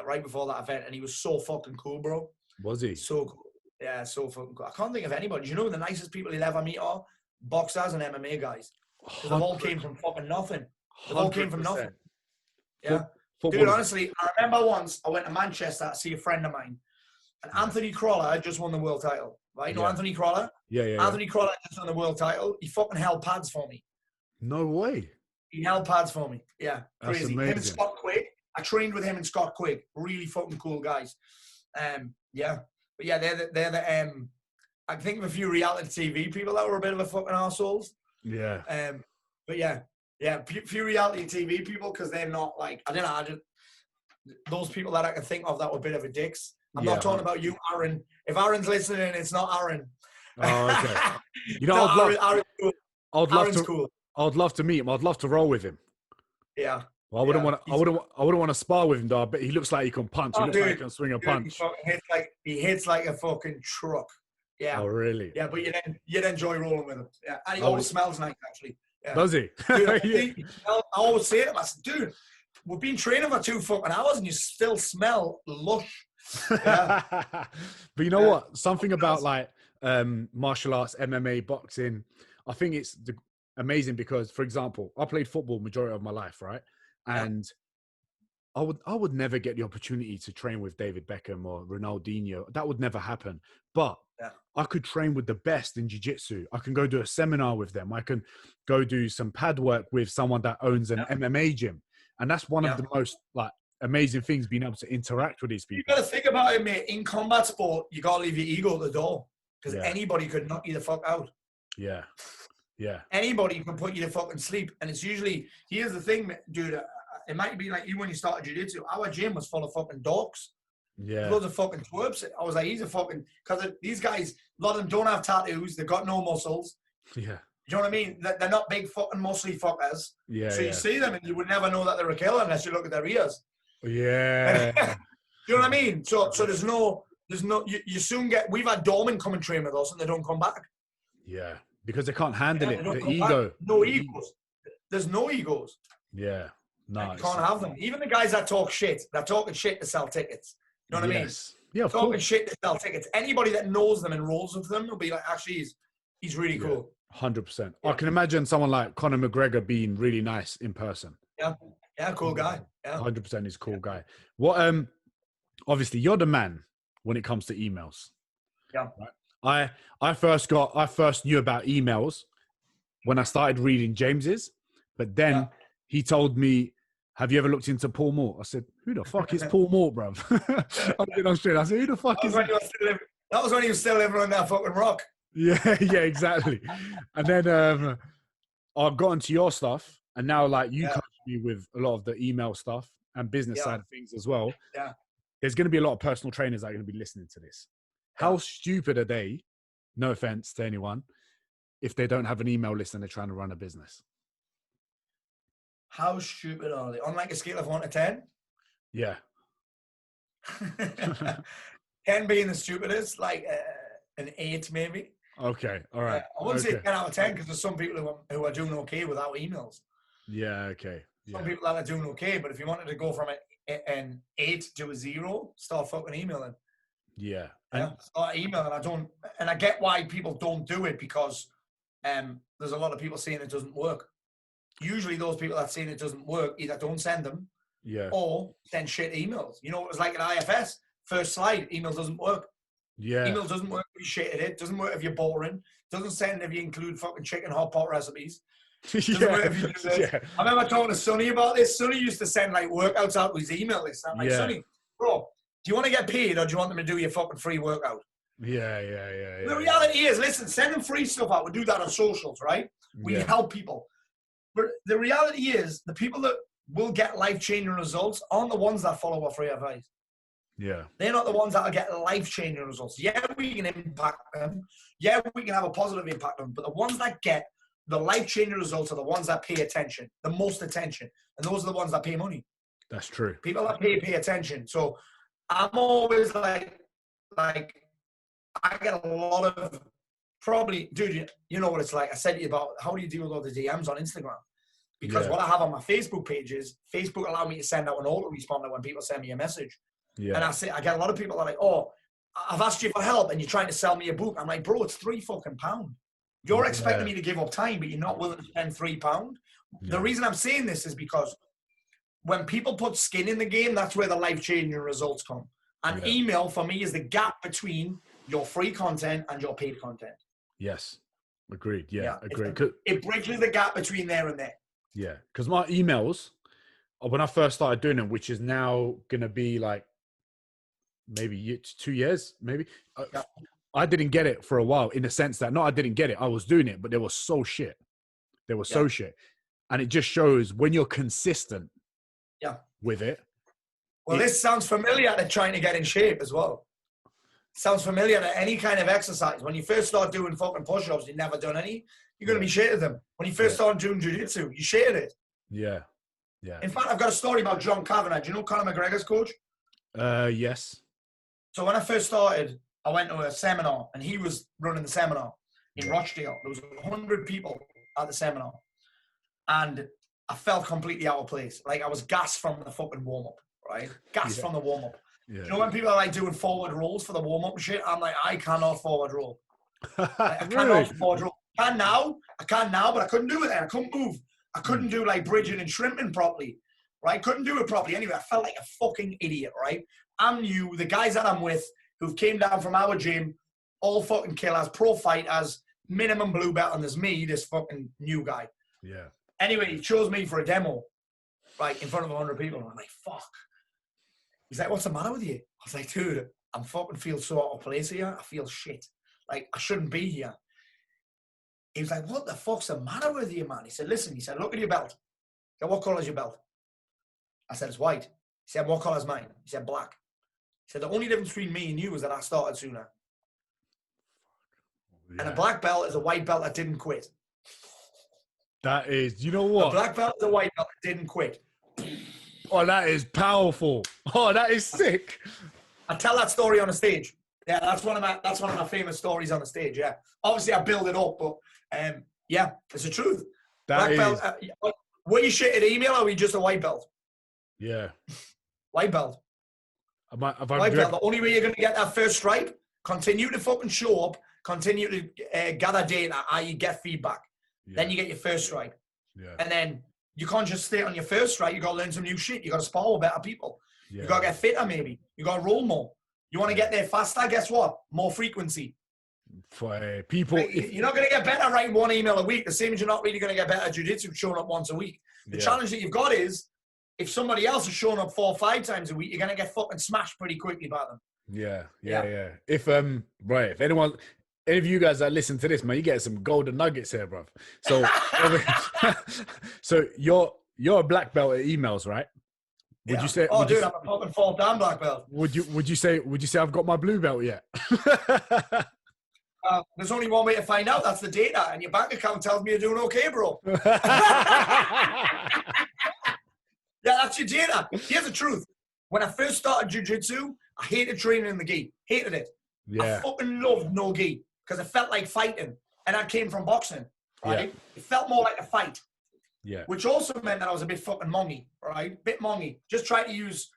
Right before that event, and he was so fucking cool, bro. Was he? So cool. Yeah, so fucking cool. I can't think of anybody. Do you know who the nicest people he'll ever meet are? Boxers and MMA guys. Because they've all came from fucking nothing. They've all came from nothing. Yeah. Dude, honestly, I remember once I went to Manchester to see a friend of mine, and Anthony Crawler had just won the world title. Right? You know Anthony Crawler? Yeah. Anthony Crawler just won the world title. He fucking held pads for me. No way. He held pads for me. Yeah. Crazy. That's amazing. Him and Scott Quigg. I trained with him and Scott Quigg. Really fucking cool guys. Yeah. But yeah, they're the I can think of a few reality TV people that were a bit of a fucking arseholes. Yeah. But yeah, few reality TV people, because they're not like, I don't know, those people that I can think of that were a bit of a dicks. I'm not talking about you, Aaron. If Aaron's listening, it's not Aaron. Oh, okay. You know, I'd love to meet him. I'd love to roll with him. Yeah. Well, I wouldn't want to spar with him, though. But he looks like he can punch. He looks like he can swing a punch. He hits like a fucking truck. Yeah. Oh, really? Yeah, but you'd enjoy rolling with him. Yeah, and he always smells nice, actually. Yeah. Does he? Dude, I always say it. I said, dude, we've been training for 2 fucking hours and you still smell lush. Yeah. But you know what? Something about like martial arts, MMA, boxing. I think it's amazing because, for example, I played football majority of my life, right? And I would never get the opportunity to train with David Beckham or Ronaldinho. That would never happen. But I could train with the best in jiu-jitsu. I can go do a seminar with them. I can go do some pad work with someone that owns an MMA gym. And that's one of the most like amazing things, being able to interact with these people. You got to think about it, mate. In combat sport, you got to leave your ego at the door, because anybody could knock you the fuck out. Yeah. Yeah. Anybody can put you to fucking sleep. And it's usually, here's the thing, dude, it might be like you when you started jiu-jitsu. Our gym was full of fucking dorks. Yeah. Loads of fucking twerps. I was like, he's a fucking, because these guys, a lot of them don't have tattoos. They've got no muscles. Yeah. Do you know what I mean? They're not big fucking muscly fuckers. Yeah. So you see them and you would never know that they're a killer unless you look at their ears. Yeah. Do you know what I mean? So there's no, you soon get, we've had doormen come and train with us and they don't come back. Yeah. Because they can't handle it. The ego. Back. No egos. There's no egos. Yeah. No. You can't have them. Even the guys that talk shit, they're talking shit to sell tickets. You know what I mean? Yeah, of talking course. shit to sell tickets. Anybody that knows them and rolls with them will be like, actually, he's really cool. 100%. I can imagine someone like Conor McGregor being really nice in person. Yeah. Yeah, cool guy. Yeah. 100% he's a cool guy. What obviously you're the man when it comes to emails. Yeah. Right? I first knew about emails when I started reading James's, but then he told me, have you ever looked into Paul Mort? I said, who the fuck is Paul Mort, bruv? I said, who the fuck is that? That was when he was still living on that fucking rock. Yeah, exactly. And then I got into your stuff, and now like you coach me with a lot of the email stuff and business side of things as well. Yeah. There's going to be a lot of personal trainers that are going to be listening to this. How stupid are they, no offense to anyone, if they don't have an email list and they're trying to run a business? How stupid are they? On like a scale of 1 to 10? Yeah. 10 being the stupidest, like an 8 maybe. Okay, all right. I wouldn't say 10 out of 10 because there's some people who are doing okay without emails. Yeah, okay. Some people that are doing okay, but if you wanted to go from an 8 to a 0, start fucking emailing. Yeah. Start emailing. I get why people don't do it, because there's a lot of people saying it doesn't work. Usually those people that saying it doesn't work either don't send them or send shit emails. You know, it was like an IFS. First slide, email doesn't work. Yeah. Email doesn't work if you shit at it. Doesn't work if you're boring. Doesn't send if you include fucking chicken hot pot recipes. Doesn't matter if you do this. I remember talking to Sonny about this. Sonny used to send like workouts out to his email list. I'm like, Sonny, bro, do you want to get paid or do you want them to do your fucking free workout? Yeah. The reality is, listen, send them free stuff out. We do that on socials, right? We help people. But the reality is, the people that will get life-changing results aren't the ones that follow our free advice. Yeah. They're not the ones that will get life-changing results. Yeah, we can impact them. Yeah, we can have a positive impact on them. But the ones that get the life-changing results are the ones that pay attention, the most attention. And those are the ones that pay money. That's true. People that pay attention. So I'm always like I get a lot of, probably, dude, you know what it's like. I said to you about, how do you deal with all the DMs on Instagram? Because what I have on my Facebook page is, Facebook allow me to send out an autoresponder when people send me a message. Yeah. And I get a lot of people that are like, oh, I've asked you for help and you're trying to sell me a book. I'm like, bro, it's £3 fucking. You're expecting me to give up time, but you're not willing to spend £3. Yeah. The reason I'm saying this is because when people put skin in the game, that's where the life-changing results come. And email, for me, is the gap between your free content and your paid content. Yes. Agreed. Yeah. Agreed. It bridges the gap between there and there. Yeah. Because my emails, when I first started doing them, which is now going to be like maybe 2 years, maybe. I didn't get it for a while, in the sense that, I didn't get it. I was doing it, but they were so shit. They were so shit. And it just shows when you're consistent with it. Well, this sounds familiar to trying to get in shape as well. Sounds familiar to any kind of exercise. When you first start doing fucking push-ups, you've never done any, you're going to be shit at them. When you first started doing jiu-jitsu, you shit at it. Yeah. Yeah. In fact, I've got a story about John Kavanagh. Do you know Conor McGregor's coach? Yes. So when I first started, I went to a seminar and he was running the seminar in Rochdale. There was 100 people at the seminar. And I felt completely out of place. Like, I was gassed from the fucking warm-up, right? Gassed from the warm-up. Yeah. You know when people are like doing forward rolls for the warm-up and shit? I'm like, I cannot forward roll. I cannot forward roll. I can now, but I couldn't do it then. I couldn't move. I couldn't do like bridging and shrimping properly, right? Couldn't do it properly. Anyway, I felt like a fucking idiot, right? I'm new. The guys that I'm with who've came down from our gym, all fucking killers, pro fighters, minimum blue belt, and there's me, this fucking new guy. Yeah. Anyway, he chose me for a demo, right, in front of 100 people. And I'm like, fuck. He's like, what's the matter with you? I was like, dude, I'm fucking feel so out of place here. I feel shit. Like, I shouldn't be here. He was like, what the fuck's the matter with you, man? He said, listen, look at your belt. I said, what colour is your belt? I said, it's white. He said, what colour is mine? He said, black. He said, the only difference between me and you is that I started sooner. Yeah. And a black belt is a white belt that didn't quit. That is, you know what? A black belt is a white belt that didn't quit. Oh, that is powerful. Oh, that is sick. I tell that story on the stage. Yeah, that's one of my famous stories on the stage. Yeah, obviously I build it up, but yeah, it's the truth. Black belt. Were you shit at email, or were you just a white belt? Yeah, white belt. White belt. The only way you're going to get that first stripe, continue to fucking show up, continue to gather data, i.e. get feedback. Yeah. Then you get your first stripe. Yeah. And then you can't just stay on your first stripe. You got to learn some new shit. You got to spar with better people. Yeah. You got to get fitter, maybe. You got to roll more. You want to get there faster? Guess what? More frequency. For people, you're not going to get better writing one email a week. The same as you're not really going to get better at jiu-jitsu showing up once a week. The challenge that you've got is, if somebody else is showing up 4 or 5 times a week, you're going to get fucking smashed pretty quickly by them. Yeah. If if any of you guys that listen to this, man, you get some golden nuggets here, bro. So, so you're a black belt at emails, right? Would you say? Oh, dude, I'm a fucking 4th dan black belt. Would you say I've got my blue belt yet? There's only one way to find out. That's the data, and your bank account tells me you're doing okay, bro. Yeah, that's your data. Here's the truth. When I first started jiu-jitsu, I hated training in the gi. Hated it. Yeah. I fucking loved no gi because it felt like fighting, and I came from boxing. Right? Yeah. It felt more like a fight. Yeah. Which also meant that I was a bit fucking mongy, right? Bit mongy. Just trying to use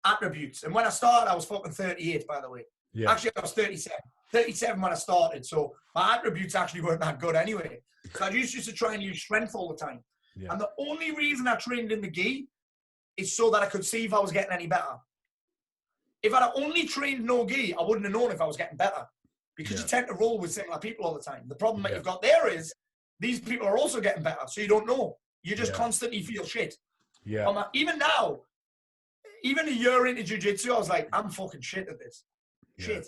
attributes. And when I started, I was fucking 38, by the way. Yeah. Actually, I was 37. 37 when I started. So my attributes actually weren't that good anyway. So I used to try and use strength all the time. Yeah. And the only reason I trained in the gi is so that I could see if I was getting any better. If I'd only trained no gi, I wouldn't have known if I was getting better. Because you tend to roll with similar people all the time. The problem that you've got there is these people are also getting better. So you don't know. You just constantly feel shit. Yeah. Even now, even a year into jiu-jitsu, I was like, I'm fucking shit at this. Shit.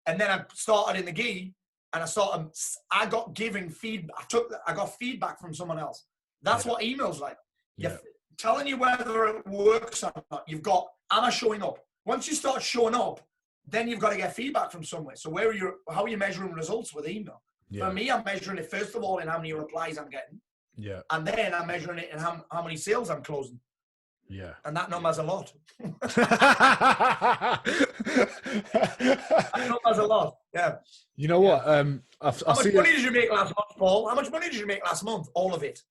And then I started in the gi, and I got given feedback. I got feedback from someone else. That's what email's like. You're telling you whether it works or not. You've got, am I showing up? Once you start showing up, then you've got to get feedback from somewhere. So how are you measuring results with email? For me, I'm measuring it first of all in how many replies I'm getting. Yeah. And then I'm measuring it in how many sales I'm closing. Yeah. And that number's a lot. That number's a lot. Yeah. You know what? How much money did you make last month, Paul? How much money did you make last month? All of it.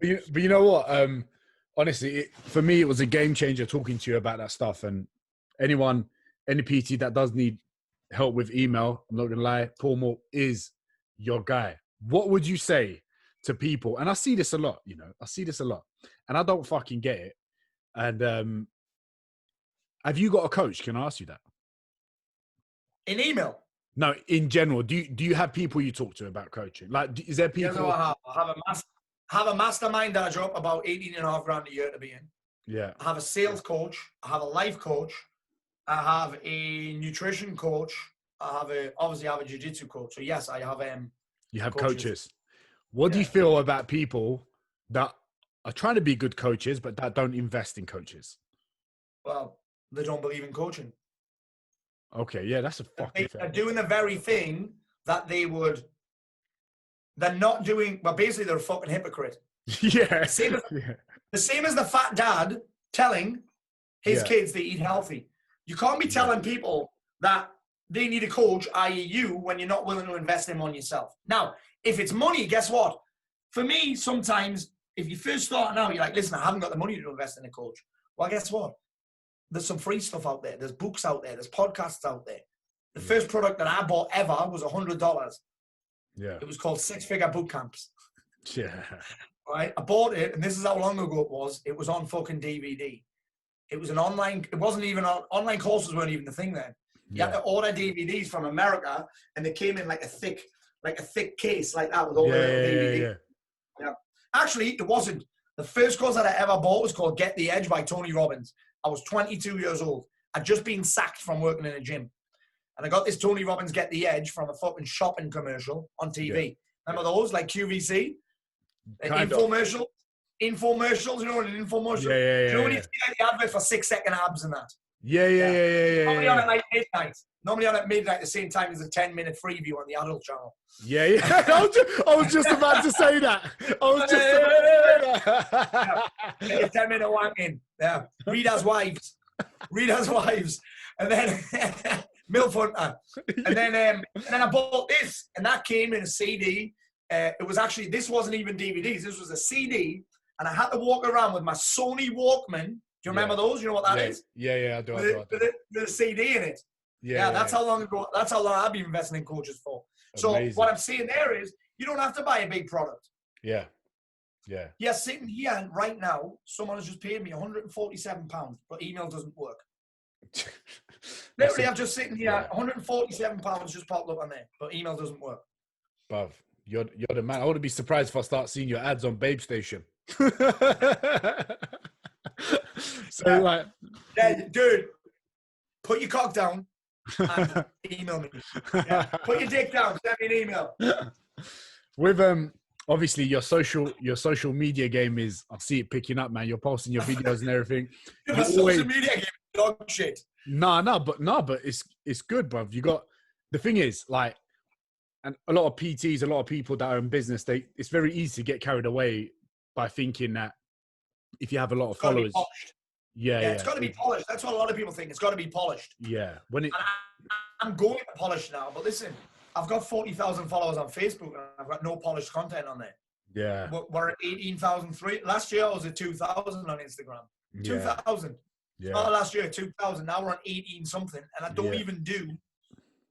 But you know what? Honestly, for me, it was a game changer talking to you about that stuff. And any PT that does need help with email, I'm not going to lie, Paul Mort is your guy. What would you say to people? And I see this a lot, and I don't fucking get it. And have you got a coach? Can I ask you that? In email? No, in general. Do you have people you talk to about coaching? Like, is there people? I have a mastermind that I drop about 18.5 grand a year to be in. Yeah. I have a sales coach. I have a life coach. I have a nutrition coach. Obviously I have a jiu-jitsu coach. So yes, I have you have coaches. What do you feel about people that are trying to be good coaches but that don't invest in coaches? Well, they don't believe in coaching. Okay, yeah, that's a fucking thing. They're doing the very thing that they're not doing. Well, basically, they're a fucking hypocrite. Yeah. The same as the fat dad telling his kids to eat healthy. You can't be telling people that they need a coach, i.e. you, when you're not willing to invest in one yourself. Now, if it's money, guess what? For me, sometimes, if you first start out, you're like, listen, I haven't got the money to invest in a coach. Well, guess what? There's some free stuff out there. There's books out there. There's podcasts out there. The first product that I bought ever was $100. Yeah. It was called 6-Figure Boot Camps. Yeah. Right? I bought it, and this is how long ago it was. It was on fucking DVD. It was an online, it wasn't even online courses weren't even the thing then. You had to order DVDs from America, and they came in like a thick case like that with all the DVD. Yeah. Actually, it wasn't. The first course that I ever bought was called Get the Edge by Tony Robbins. I was 22 years old. I'd just been sacked from working in a gym. And I got this Tony Robbins Get the Edge from a fucking shopping commercial on TV. Remember those? Like QVC? Infomercials, you know what an infomercial? You know when you see like the advert for 6-second abs and that? Yeah. Normally on at like midnight. Normally on at midnight, the same time as a 10-minute freeview on the adult channel. Yeah. I was just about to say that. Get a 10-minute wanking. Yeah. Reader's wives. And then Milf Hunter. And then I bought this, and that came in a CD. It was actually, this wasn't even DVDs. This was a CD, and I had to walk around with my Sony Walkman. Do you remember those? You know what that is? Yeah, I do. With a CD in it. Yeah, that's how long ago. That's how long I've been investing in coaches for. Amazing. So what I'm saying there is, you don't have to buy a big product. Yeah. Yeah, sitting here right now, someone has just paid me £147, but email doesn't work. Literally, I'm just sitting here, £147 just popped up on there, but email doesn't work. Bruv, you're the man. I wouldn't be surprised if I start seeing your ads on Babe Station. Dude, put your cock down and email me. Yeah. Put your dick down, send me an email. With obviously your social media game is, I see it picking up, man. You're posting your videos and everything. Your social media game is dog shit. But it's good, bruv. You got, the thing is, like, and a lot of PTs, a lot of people that are in business, it's very easy to get carried away by thinking that if you have a lot of followers, it's got to be polished. That's what a lot of people think. It's got to be polished. Yeah. I'm going to polish now, but listen, I've got 40,000 followers on Facebook, and I've got no polished content on there. Yeah. We're at 18,003. Last year I was at 2,000 on Instagram. 2,000. Yeah. Not last year, 2,000. Now we're on 18 something, and I don't even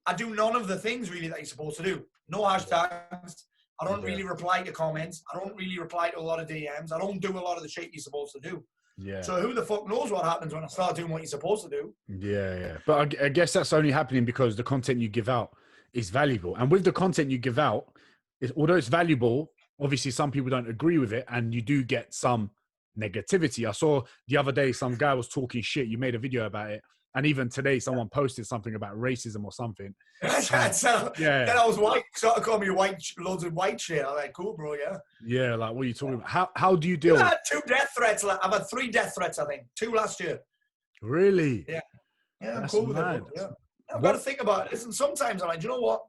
I do none of the things really that you're supposed to do. No hashtags. I don't really reply to comments. I don't really reply to a lot of DMs. I don't do a lot of the shit you're supposed to do. Yeah. So who the fuck knows what happens when I start doing what you're supposed to do? Yeah. But I guess that's only happening because the content you give out is valuable. And with the content you give out, although it's valuable, obviously some people don't agree with it, and you do get some negativity. I saw the other day some guy was talking shit. You made a video about it. And even today, someone posted something about racism or something. Then I was white. Sort of called me white, loads of white shit. I'm like, cool, bro, yeah. Yeah, like, what are you talking about? How do you deal with it? I had 2 death threats. I've had 3 death threats, I think. 2 last year. Really? Yeah. Yeah, I'm That's cool with mad. it. Yeah. I've got to think about it. Listen, sometimes I'm like, you know what?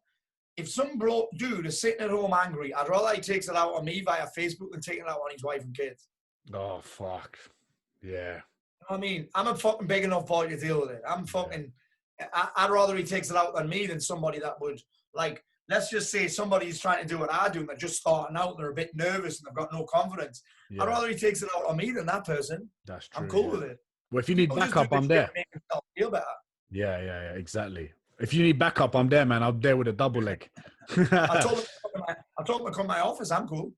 If some dude is sitting at home angry, I'd rather he takes it out on me via Facebook than taking it out on his wife and kids. Oh, fuck. Yeah. I mean, I'm a fucking big enough boy to deal with it. I'd rather he takes it out on me than somebody that would, like, let's just say somebody's trying to do what I do and they're just starting out and they're a bit nervous and they've got no confidence. Yeah. I'd rather he takes it out on me than that person. That's true. I'm cool with it. Well, if you need backup, I'm there. Make himself feel better. Yeah, exactly. If you need backup, I'm there, man. I'm there with a double leg. I told him to come to my office. I'm cool.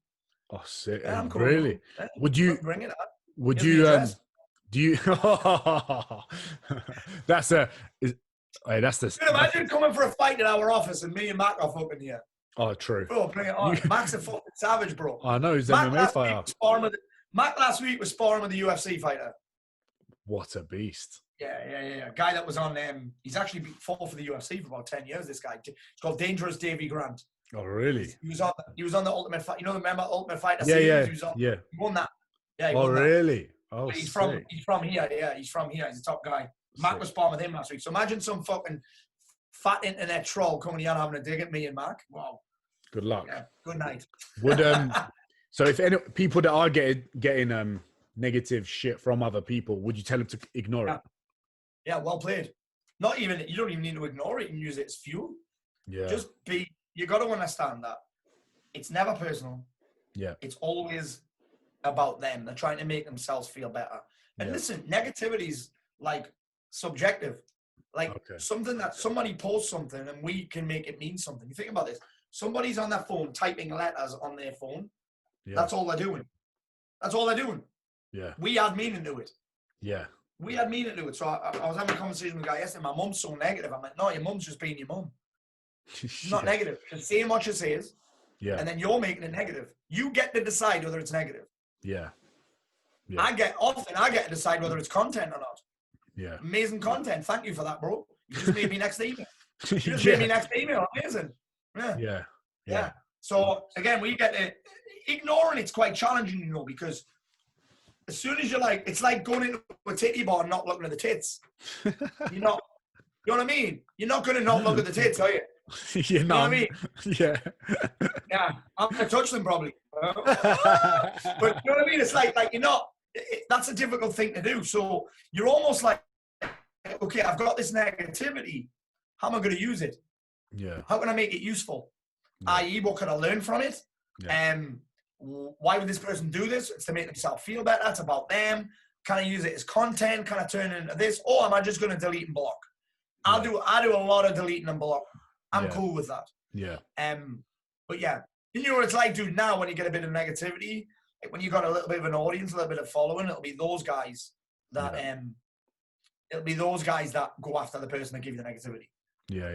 Oh, sick. Yeah, I'm cool. Really? Yeah. Would you bring it up? Would you do you that's the imagine coming for a fight in our office and me and Mac are fucking here. Oh, true. Bro, bring it on. Mac's a fucking savage, bro. I know, he's an MMA fighter. Mac last week was sparring with the UFC fighter. What a beast. Yeah. Guy that was on he's actually fought for the UFC for about 10 years, this guy. It's called Dangerous Davy Grant. Oh, really? He was on the Ultimate Fight. You know, remember Ultimate Fighter series? He won that. Yeah, he won really? That. Oh, he's from here. Yeah, he's from here. He's a top guy. Mac was sparring with him last week. So imagine some fucking fat internet troll coming here and having a dig at me and Mac. Wow. Good luck. Yeah, good night. So if any people that are getting negative shit from other people, would you tell them to ignore it? Yeah, well played. You don't even need to ignore it and use it as fuel. Yeah. You got to understand that it's never personal. Yeah. It's always about them. They're trying to make themselves feel better. And listen, negativity is like subjective. Like something that somebody posts something and we can make it mean something. You think about this. Somebody's on their phone typing letters on their phone. Yeah. That's all they're doing. Yeah. We add meaning to it. Yeah. We had meaning to it. So I was having a conversation with a guy yesterday. My mum's so negative. I'm like, no, your mum's just being your mum. She's not negative. She's saying what she says. Yeah. And then you're making it negative. You get to decide whether it's negative. Yeah. I get to decide whether it's content or not. Yeah. Amazing content. Thank you for that, bro. You just made me next email. Made me next email. Amazing. Yeah. So again, we get to ignoring it's quite challenging, you know, because as soon as it's like going into a titty bar and not looking at the tits. You know what I mean? You're not going to not look at the tits, are you? You know what I mean? Yeah. Yeah, I'm going to touch them probably. But you know what I mean? It's like you're not, that's a difficult thing to do. So you're almost like, okay, I've got this negativity. How am I going to use it? Yeah. How can I make it useful? Yeah. I.e., what can I learn from it? Yeah. Why would this person do this? It's to make themselves feel better. It's about them. Can I use it as content? Can I turn it into this? Or am I just going to delete and block? I do a lot of deleting and block. I'm cool with that. Yeah. But yeah, you know what it's like, dude, now when you get a bit of negativity, like when you got a little bit of an audience, a little bit of following, it'll be those guys that go after the person that give you the negativity. Yeah.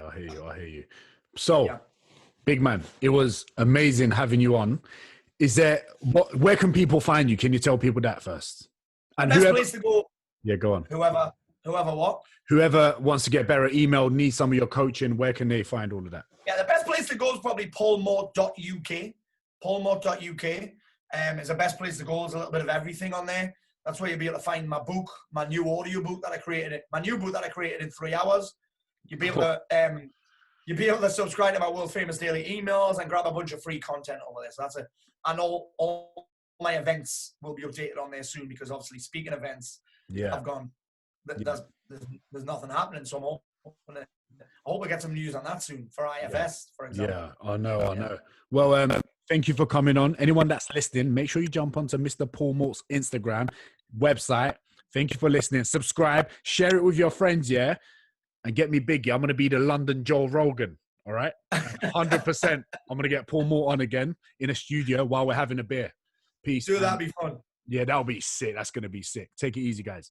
I hear you. So, big man, it was amazing having you on. Where can people find you? Can you tell people that first? And best place to go. Yeah, go on. Whoever what? Whoever wants to get better, email, need some of your coaching, where can they find all of that? Yeah, the best place to go is probably paulmort.uk. Paulmort.uk is the best place to go. There's a little bit of everything on there. That's where you'll be able to find my book, my new audio book that I created. My new book that I created in 3 hours. You'll be able to subscribe to my world famous daily emails and grab a bunch of free content over there. So that's it. And all my events will be updated on there soon because obviously speaking events, I've gone. There's nothing happening, so I hope I get some news on that soon for IFS, for example. Yeah, I know. Well, thank you for coming on. Anyone that's listening, make sure you jump onto Mr. Paul Mort's Instagram, website. Thank you for listening. Subscribe, share it with your friends, and get me big. I'm going to be the London Joe Rogan, all right? 100%. I'm going to get Paul Mort on again in a studio while we're having a beer. Peace. That'd be fun. Yeah, that'll be sick. That's going to be sick. Take it easy, guys.